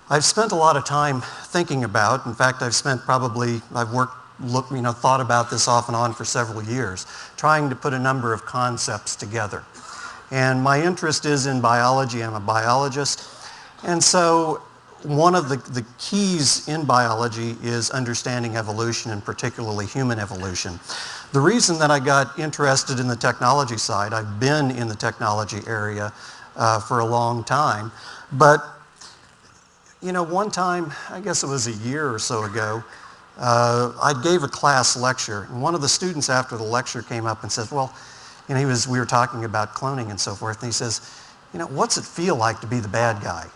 I've spent a lot of time thinking about, in fact, I've worked, thought about this off and on for several years, trying to put a number of concepts together. And my interest is in biology. I'm a biologist. And so one of the keys in biology is understanding evolution, and particularly human evolution. The reason that I got interested in the technology side, I've been in the technology area for a long time, but one time, I guess it was a year or so ago, I gave a class lecture, and one of the students after the lecture came up and said, well, we were talking about cloning and so forth, and he says, what's it feel like to be the bad guy?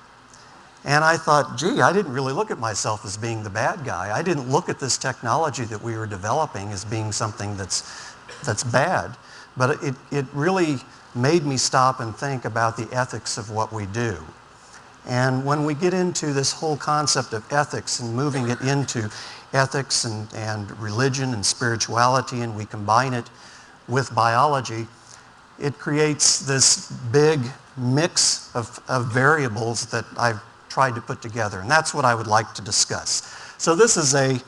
And I thought, gee, I didn't really look at myself as being the bad guy. I didn't look at this technology that we were developing as being something that's bad. But it really made me stop and think about the ethics of what we do. And when we get into this whole concept of ethics and moving it into ethics and religion and spirituality, and we combine it with biology, it creates this big mix of variables that I've tried to put together, and that's what I would like to discuss. So this is a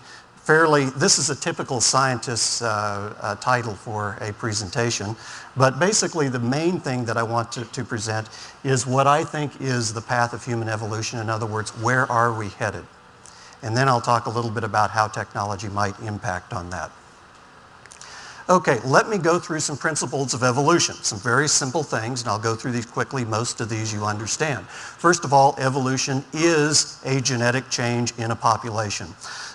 typical scientist's title for a presentation, but basically the main thing that I want to present is what I think is the path of human evolution. In other words, where are we headed? And then I'll talk a little bit about how technology might impact on that. Okay, let me go through some principles of evolution, some very simple things, and I'll go through these quickly. Most of these you understand. First of all, evolution is a genetic change in a population.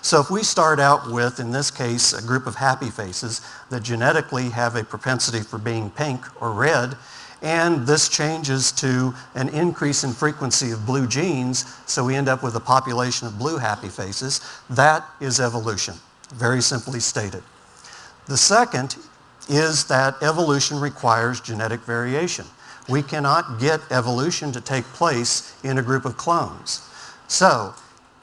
So if we start out with, in this case, a group of happy faces that genetically have a propensity for being pink or red, and this changes to an increase in frequency of blue genes, so we end up with a population of blue happy faces, that is evolution, very simply stated. The second is that evolution requires genetic variation. We cannot get evolution to take place in a group of clones. So,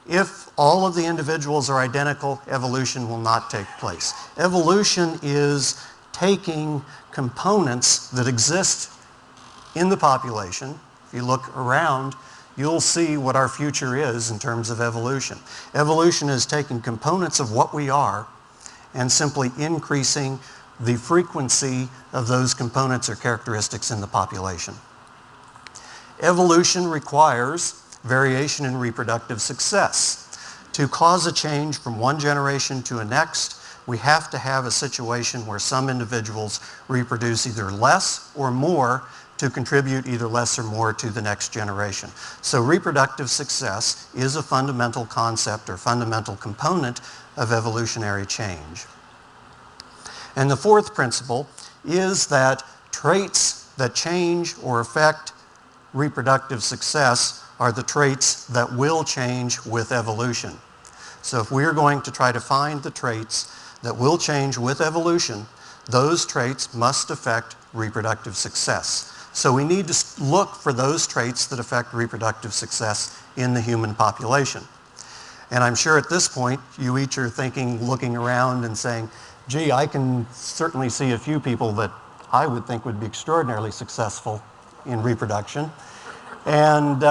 if all of the individuals are identical, evolution will not take place. Evolution is taking components that exist in the population. If you look around, you'll see what our future is in terms of evolution. Evolution is taking components of what we are and simply increasing the frequency of those components or characteristics in the population. Evolution requires variation in reproductive success. To cause a change from one generation to a next, we have to have a situation where some individuals reproduce either less or more to contribute either less or more to the next generation. So reproductive success is a fundamental concept or fundamental component of evolutionary change. And the fourth principle is that traits that change or affect reproductive success are the traits that will change with evolution. So if we're going to try to find the traits that will change with evolution, those traits must affect reproductive success. So we need to look for those traits that affect reproductive success in the human population. And I'm sure at this point, you each are thinking, looking around and saying, gee, I can certainly see a few people that I would think would be extraordinarily successful in reproduction, and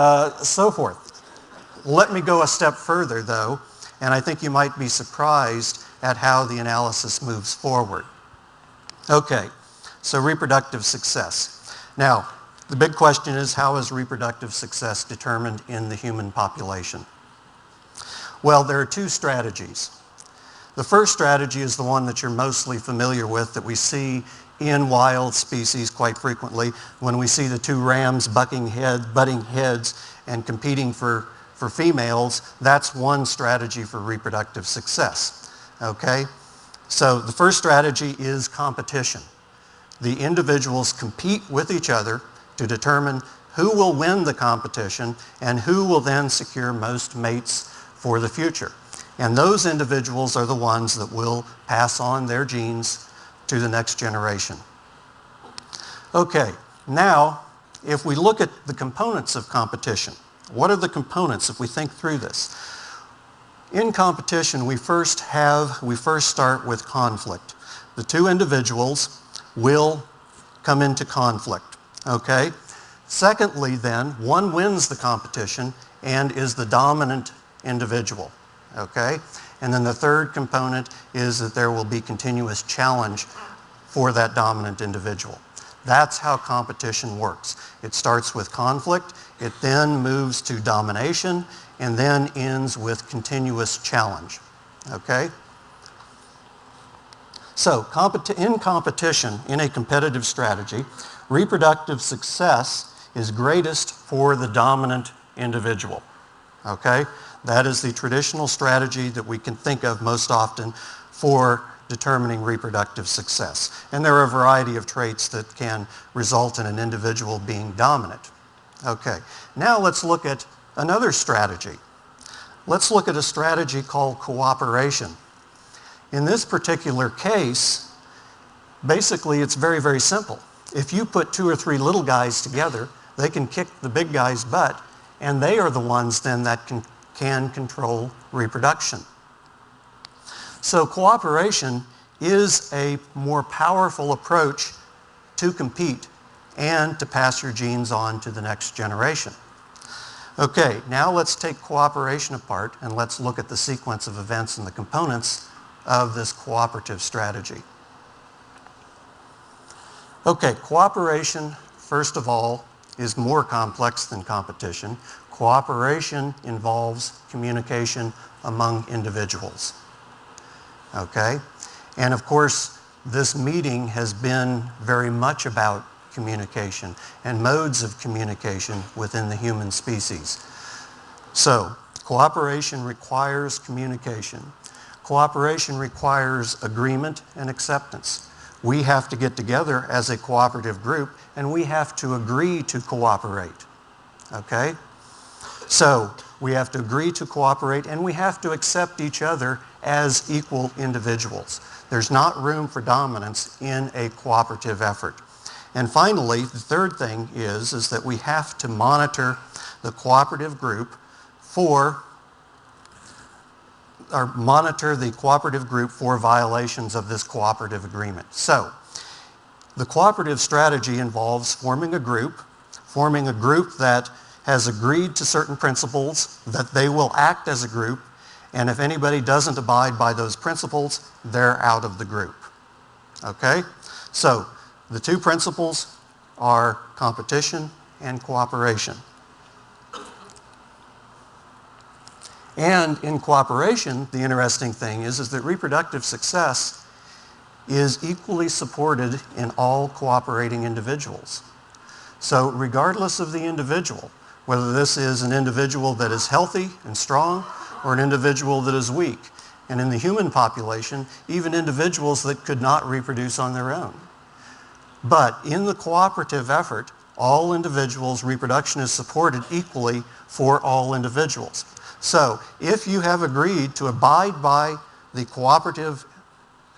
so forth. Let me go a step further, though, and I think you might be surprised at how the analysis moves forward. Okay, so reproductive success. Now, the big question is, how is reproductive success determined in the human population? Well, there are two strategies. The first strategy is the one that you're mostly familiar with, that we see in wild species quite frequently when we see the two rams butting heads and competing for females. That's one strategy for reproductive success. Okay? So the first strategy is competition. The individuals compete with each other to determine who will win the competition and who will then secure most mates for the future. And those individuals are the ones that will pass on their genes to the next generation. Okay, now if we look at the components of competition, what are the components if we think through this? In competition, we first start with conflict. The two individuals will come into conflict, okay? Secondly then, one wins the competition and is the dominant individual, okay? And then the third component is that there will be continuous challenge for that dominant individual. That's how competition works. It starts with conflict, it then moves to domination, and then ends with continuous challenge, okay? So, in competition, in a competitive strategy, reproductive success is greatest for the dominant individual, okay? That is the traditional strategy that we can think of most often for determining reproductive success. And there are a variety of traits that can result in an individual being dominant. Okay, now let's look at another strategy. Let's look at a strategy called cooperation. In this particular case, basically it's very, very simple. If you put 2 or 3 little guys together, they can kick the big guy's butt, and they are the ones then that can control reproduction. So cooperation is a more powerful approach to compete and to pass your genes on to the next generation. Okay, now let's take cooperation apart and let's look at the sequence of events and the components of this cooperative strategy. Okay, cooperation, first of all, is more complex than competition. Cooperation involves communication among individuals. Okay? And of course, this meeting has been very much about communication and modes of communication within the human species. So, cooperation requires communication. Cooperation requires agreement and acceptance. We have to get together as a cooperative group and we have to agree to cooperate. Okay? So, we have to agree to cooperate and we have to accept each other as equal individuals. There's not room for dominance in a cooperative effort. And finally, the third thing is that we have to monitor the cooperative group for violations of this cooperative agreement. So, the cooperative strategy involves forming a group that has agreed to certain principles, that they will act as a group, and if anybody doesn't abide by those principles, they're out of the group. Okay? So, the two principles are competition and cooperation. And in cooperation, the interesting thing is that reproductive success is equally supported in all cooperating individuals. So regardless of the individual, whether this is an individual that is healthy and strong or an individual that is weak, and in the human population, even individuals that could not reproduce on their own. But in the cooperative effort, all individuals' reproduction is supported equally for all individuals. So if you have agreed to abide by the cooperative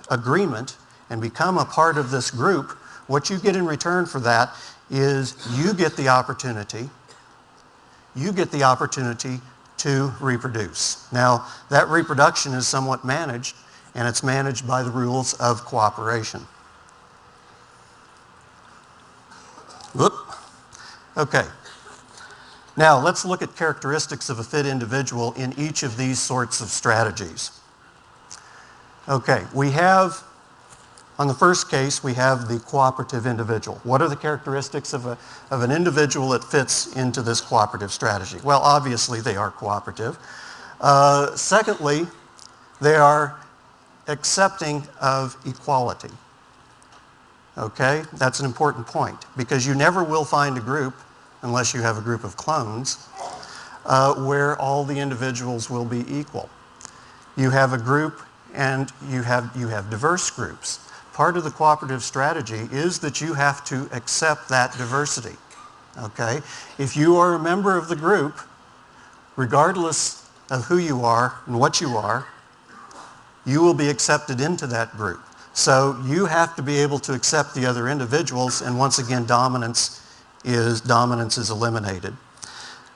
agreement and become a part of this group, what you get in return for that is you get the opportunity to reproduce. Now, that reproduction is somewhat managed, and it's managed by the rules of cooperation. Whoop. Okay. Now, let's look at characteristics of a fit individual in each of these sorts of strategies. Okay, on the first case, we have the cooperative individual. What are the characteristics of an individual that fits into this cooperative strategy? Well, obviously, they are cooperative. Secondly, they are accepting of equality. Okay, that's an important point because you never will find a group, unless you have a group of clones, where all the individuals will be equal. You have a group and you have diverse groups. Part of the cooperative strategy is that you have to accept that diversity. Okay? If you are a member of the group, regardless of who you are and what you are, you will be accepted into that group. So you have to be able to accept the other individuals, and once again, dominance is eliminated.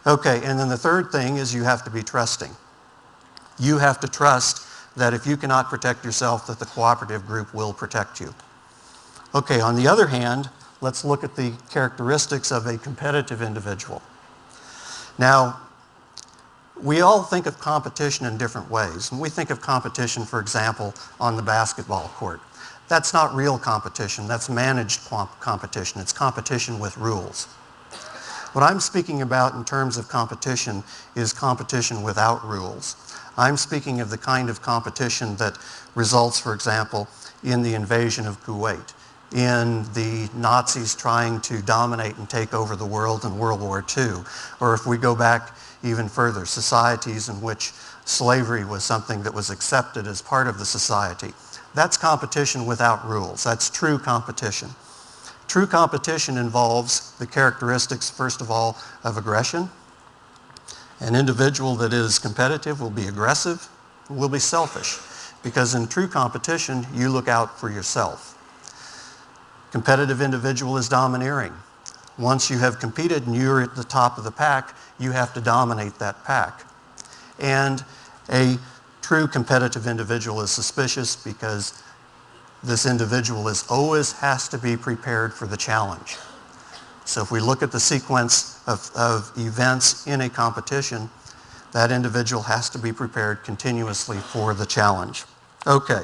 Okay, and then the third thing is you have to be trusting. You have to trust that if you cannot protect yourself, that the cooperative group will protect you. Okay, on the other hand, let's look at the characteristics of a competitive individual. Now, We all think of competition in different ways. And we think of competition, for example, on the basketball court. That's not real competition. That's managed competition. It's competition with rules. What I'm speaking about in terms of competition is competition without rules. I'm speaking of the kind of competition that results, for example, in the invasion of Kuwait, in the Nazis trying to dominate and take over the world in World War II, or if we go back even further, societies in which slavery was something that was accepted as part of the society. That's competition without rules. That's true competition. True competition involves the characteristics, first of all, of aggression. An individual that is competitive will be aggressive, will be selfish, because in true competition, you look out for yourself. Competitive individual is domineering. Once you have competed and you're at the top of the pack, you have to dominate that pack. And a true competitive individual is suspicious because this individual always has to be prepared for the challenge. So if we look at the sequence of events in a competition, that individual has to be prepared continuously for the challenge. Okay.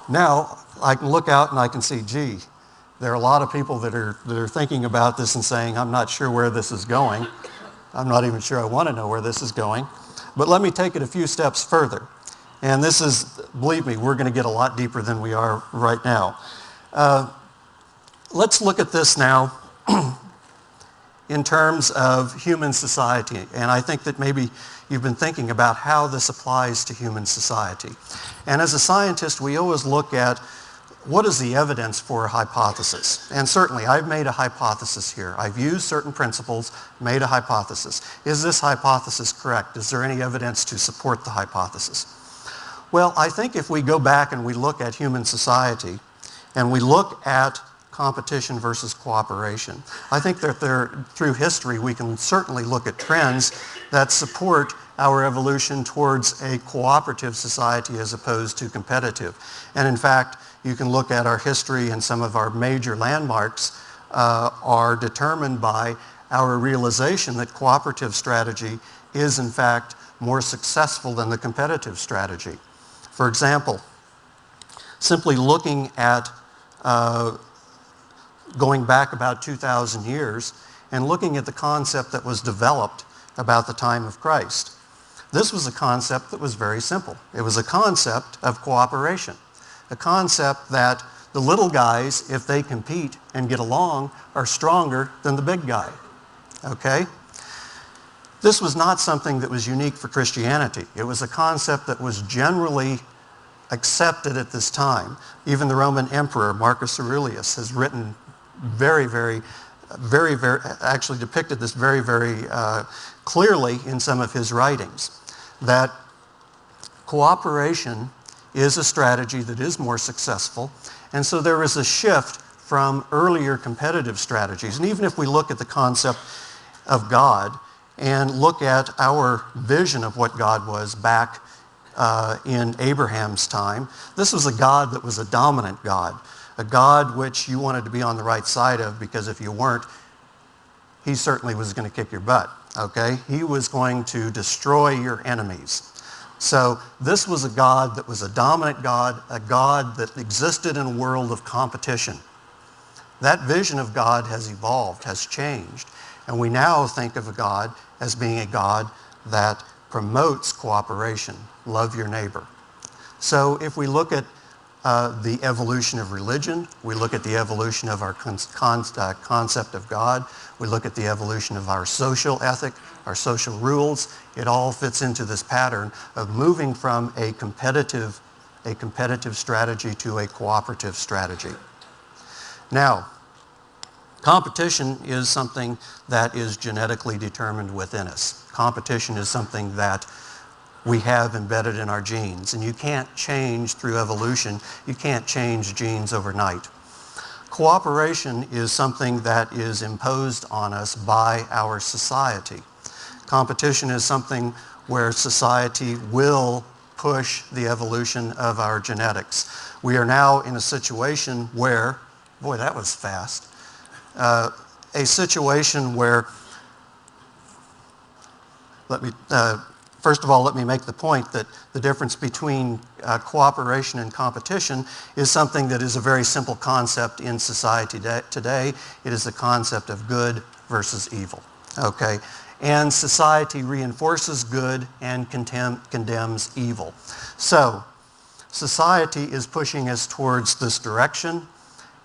Now, I can look out and I can see, gee, there are a lot of people that are thinking about this and saying, I'm not sure where this is going. I'm not even sure I want to know where this is going. But let me take it a few steps further. And this is, believe me, we're going to get a lot deeper than we are right now. Let's look at this now in terms of human society. And I think that maybe you've been thinking about how this applies to human society. And as a scientist, we always look at what is the evidence for a hypothesis. And certainly, I've made a hypothesis here. I've used certain principles, made a hypothesis. Is this hypothesis correct? Is there any evidence to support the hypothesis? Well, I think if we go back and we look at human society and we look at competition versus cooperation, I think that through history we can certainly look at trends that support our evolution towards a cooperative society as opposed to competitive. And in fact, you can look at our history, and some of our major landmarks are determined by our realization that cooperative strategy is in fact more successful than the competitive strategy. For example, simply looking at going back about 2,000 years and looking at the concept that was developed about the time of Christ. This was a concept that was very simple. It was a concept of cooperation, a concept that the little guys, if they compete and get along, are stronger than the big guy, okay? This was not something that was unique for Christianity. It was a concept that was generally accepted at this time. Even the Roman Emperor, Marcus Aurelius, has written actually depicted this very clearly in some of his writings, that cooperation is a strategy that is more successful. And so there is a shift from earlier competitive strategies. And even if we look at the concept of God and look at our vision of what God was back in Abraham's time, this was a God that was a dominant God, a God which you wanted to be on the right side of, because if you weren't, he certainly was going to kick your butt, okay? He was going to destroy your enemies. So this was a God that was a dominant God, a God that existed in a world of competition. That vision of God has evolved, has changed, and we now think of a God as being a God that promotes cooperation. Love your neighbor. So if we look at the evolution of religion, we look at the evolution of our concept of God, we look at the evolution of our social ethic, our social rules, it all fits into this pattern of moving from a competitive strategy to a cooperative strategy. Now, competition is something that is genetically determined within us. Competition is something that we have embedded in our genes, and you can't change through evolution. You can't change genes overnight. Cooperation is something that is imposed on us by our society. Competition is something where society will push the evolution of our genetics. We are now in a situation where, boy, that was fast, a situation where First of all, let me make the point that the difference between cooperation and competition is something that is a very simple concept in society today. It is the concept of good versus evil, okay? And society reinforces good and condemns evil. So, society is pushing us towards this direction,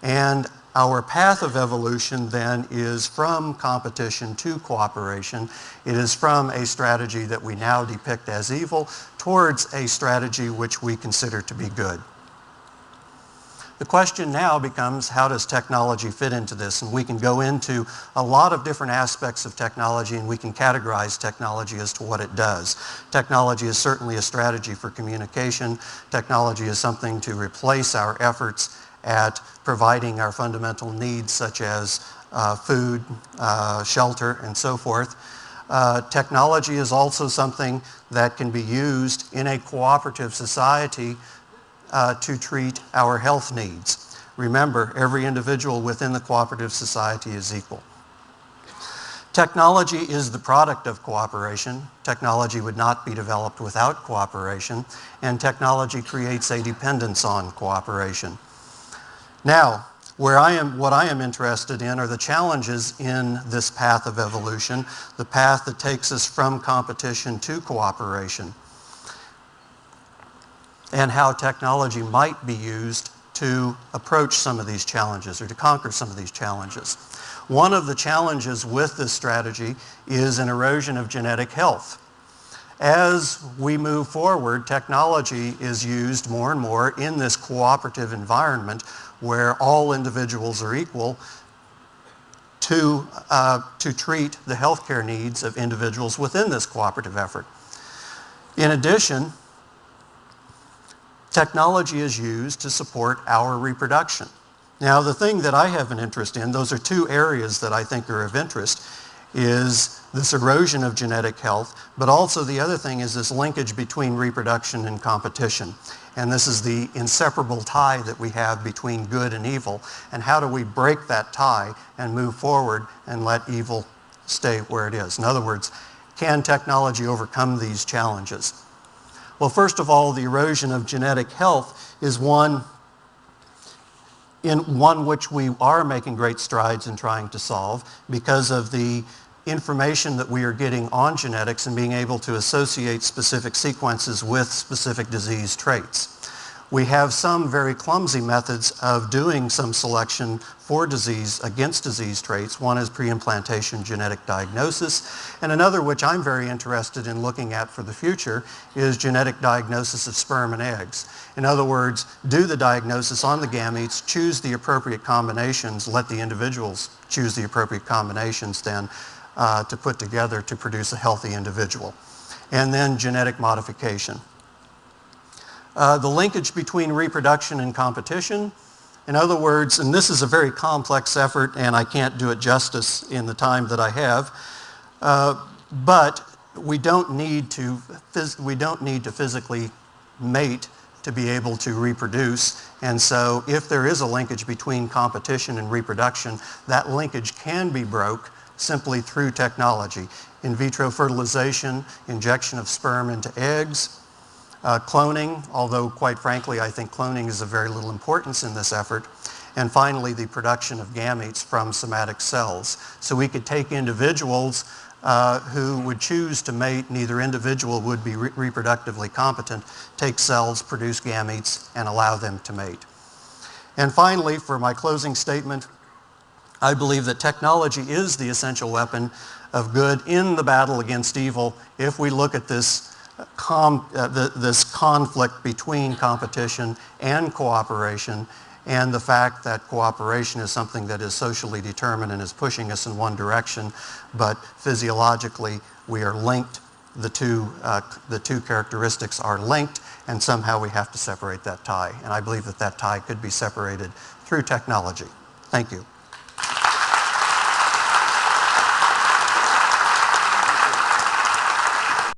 and our path of evolution then is from competition to cooperation. It is from a strategy that we now depict as evil towards a strategy which we consider to be good. The question now becomes, how does technology fit into this? And we can go into a lot of different aspects of technology, and we can categorize technology as to what it does. Technology is certainly a strategy for communication. Technology is something to replace our efforts at providing our fundamental needs such as food, shelter, and so forth. Technology is also something that can be used in a cooperative society to treat our health needs. Remember, every individual within the cooperative society is equal. Technology is the product of cooperation. Technology would not be developed without cooperation, and technology creates a dependence on cooperation. Now, what I am interested in are the challenges in this path of evolution, the path that takes us from competition to cooperation, and how technology might be used to approach some of these challenges or to conquer some of these challenges. One of the challenges with this strategy is an erosion of genetic health. As we move forward, technology is used more and more in this cooperative environment where all individuals are equal to treat the healthcare needs of individuals within this cooperative effort. In addition, technology is used to support our reproduction. Now, the thing that I have an interest in, those are two areas that I think are of interest, is this erosion of genetic health, but also the other thing is this linkage between reproduction and competition. And this is the inseparable tie that we have between good and evil, and how do we break that tie and move forward and let evil stay where it is? In other words, can technology overcome these challenges? Well, first of all, the erosion of genetic health is one which we are making great strides in trying to solve because of the information that we are getting on genetics and being able to associate specific sequences with specific disease traits. We have some very clumsy methods of doing some selection for disease against disease traits. One is pre-implantation genetic diagnosis, and another which I'm very interested in looking at for the future is genetic diagnosis of sperm and eggs. In other words, do the diagnosis on the gametes, choose the appropriate combinations, let the individuals choose the appropriate combinations then to put together to produce a healthy individual. And then genetic modification. The linkage between reproduction and competition. In other words, and this is a very complex effort and I can't do it justice in the time that I have, but we don't need to physically mate to be able to reproduce. And so if there is a linkage between competition and reproduction, that linkage can be broke simply through technology. In vitro fertilization, injection of sperm into eggs, cloning, although quite frankly I think cloning is of very little importance in this effort, and finally the production of gametes from somatic cells. So we could take individuals who would choose to mate, neither individual would be reproductively competent, take cells, produce gametes, and allow them to mate. And finally, for my closing statement, I believe that technology is the essential weapon of good in the battle against evil if we look at this this conflict between competition and cooperation, and the fact that cooperation is something that is socially determined and is pushing us in one direction, but physiologically we are linked. The two characteristics are linked, and somehow we have to separate that tie. And I believe that that tie could be separated through technology. Thank you.